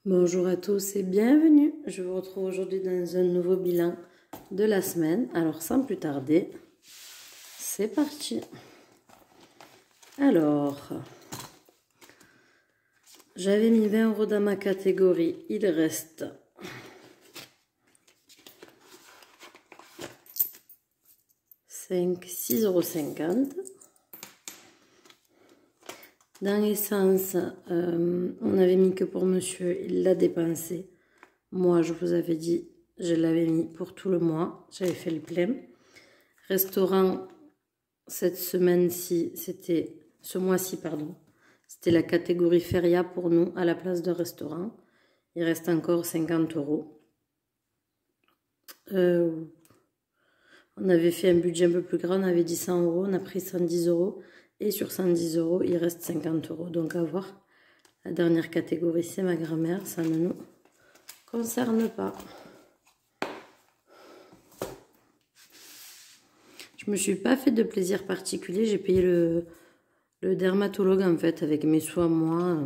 Bonjour à tous et bienvenue. Je vous retrouve aujourd'hui dans un nouveau bilan de la semaine. Alors sans plus tarder, c'est parti. Alors, j'avais mis 20 € dans ma catégorie. Il reste 6,50 €. Dans l'essence, on avait mis que pour monsieur, il l'a dépensé. Moi, je vous avais dit, je l'avais mis pour tout le mois. J'avais fait le plein. Restaurant, cette semaine-ci, ce mois-ci, pardon. C'était la catégorie Feria pour nous, à la place de restaurant. Il reste encore 50 €. On avait fait un budget un peu plus grand, on avait dit 100 €, on a pris 110 €. Et sur 110 €, il reste 50 €. Donc à voir. La dernière catégorie, c'est ma grand-mère. Ça ne nous concerne pas. Je me suis pas fait de plaisir particulier. J'ai payé le dermatologue en fait avec mes soins moi.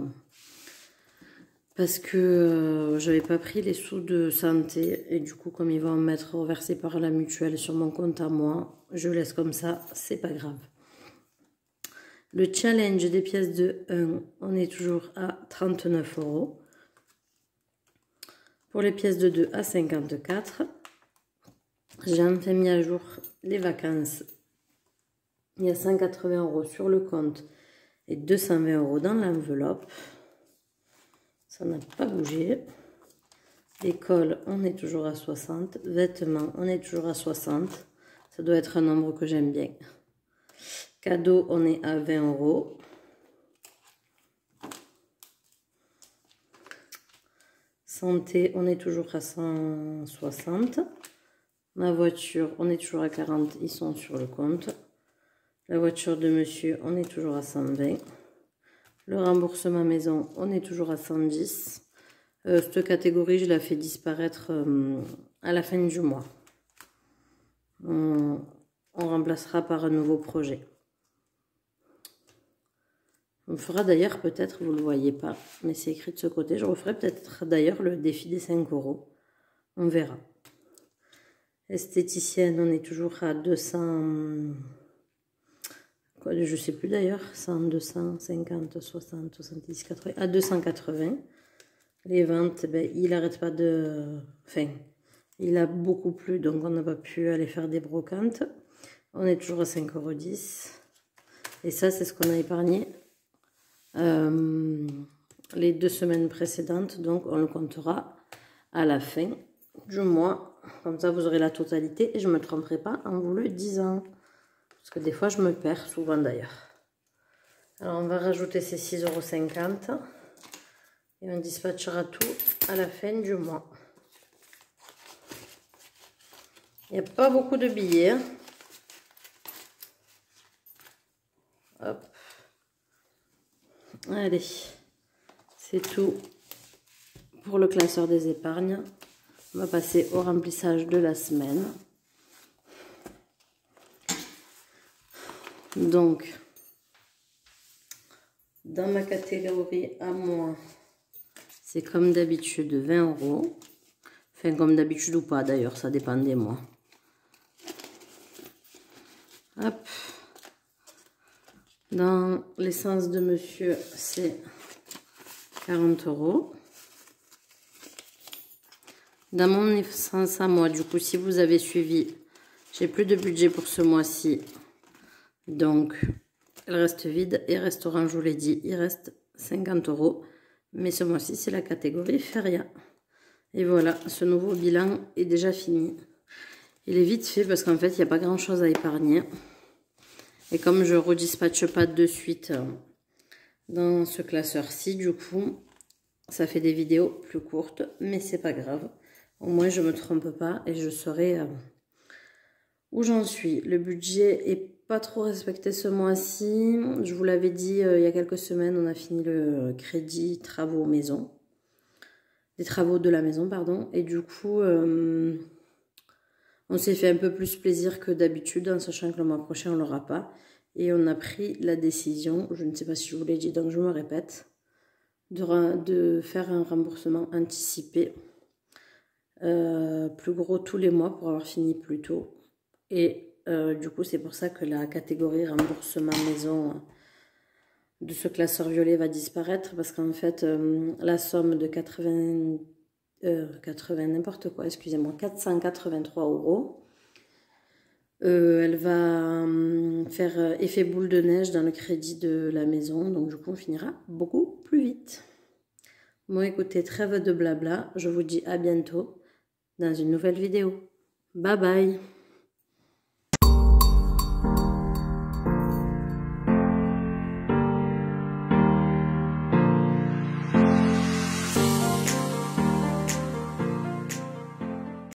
Parce que j'avais pas pris les sous de santé. Et du coup, comme ils vont me mettre reversés par la mutuelle sur mon compte à moi, je laisse comme ça. C'est pas grave. Le challenge des pièces de 1, on est toujours à 39 €. Pour les pièces de 2, à 54. J'ai enfin mis à jour les vacances. Il y a 180 € sur le compte et 220 € dans l'enveloppe. Ça n'a pas bougé. L'école, on est toujours à 60. Vêtements, on est toujours à 60. Ça doit être un nombre que j'aime bien. Cadeau, on est à 20 €. Santé, on est toujours à 160. Ma voiture, on est toujours à 40. Ils sont sur le compte. La voiture de monsieur, on est toujours à 120. Le remboursement maison, on est toujours à 110. Cette catégorie, je la fais disparaître à la fin du mois. On remplacera par un nouveau projet. On fera d'ailleurs peut-être, vous ne le voyez pas, mais c'est écrit de ce côté. Je referai peut-être d'ailleurs le défi des 5 €. On verra. Esthéticienne, on est toujours à 200... Quoi, je ne sais plus d'ailleurs. 100, 250, 60, 70, 80... À 280. Les ventes, ben, il n'arrête pas de... Enfin, il a beaucoup plu, donc on n'a pas pu aller faire des brocantes. On est toujours à 5,10 €. Et ça, c'est ce qu'on a épargné les 2 semaines précédentes. Donc, on le comptera à la fin du mois. Comme ça, vous aurez la totalité. Et je ne me tromperai pas en vous le disant. Parce que des fois, je me perds, souvent d'ailleurs. Alors, on va rajouter ces 6,50 €. Et on dispatchera tout à la fin du mois. Il n'y a pas beaucoup de billets. Hop. Allez. C'est tout pour le classeur des épargnes. On va passer au remplissage de la semaine. Donc, dans ma catégorie à moi, c'est comme d'habitude 20 €. Enfin, comme d'habitude ou pas d'ailleurs, ça dépend des mois. Hop. Dans l'essence de monsieur, c'est 40 €. Dans mon essence à moi, du coup, si vous avez suivi, j'ai plus de budget pour ce mois-ci. Donc, elle reste vide. Et restaurant, je vous l'ai dit, il reste 50 €. Mais ce mois-ci, c'est la catégorie Feria. Et voilà, ce nouveau bilan est déjà fini. Il est vite fait parce qu'en fait, il n'y a pas grand-chose à épargner. Et comme je ne redispatche pas de suite dans ce classeur-ci, du coup, ça fait des vidéos plus courtes. Mais c'est pas grave. Au moins, je ne me trompe pas et je saurai où j'en suis. Le budget est pas trop respecté ce mois-ci. Je vous l'avais dit il y a quelques semaines, on a fini le crédit travaux maison. Des travaux de la maison, pardon. Et du coup, on s'est fait un peu plus plaisir que d'habitude, en sachant que le mois prochain, on ne l'aura pas. Et on a pris la décision, je ne sais pas si je vous l'ai dit, donc je me répète, de faire un remboursement anticipé. Plus gros tous les mois pour avoir fini plus tôt. Et du coup, c'est pour ça que la catégorie remboursement maison de ce classeur violet va disparaître. Parce qu'en fait, la somme de 80 n'importe quoi, excusez-moi, 483 €. Elle va faire effet boule de neige dans le crédit de la maison. Donc du coup, on finira beaucoup plus vite. Bon, écoutez, trêve de blabla. Je vous dis à bientôt dans une nouvelle vidéo. Bye bye!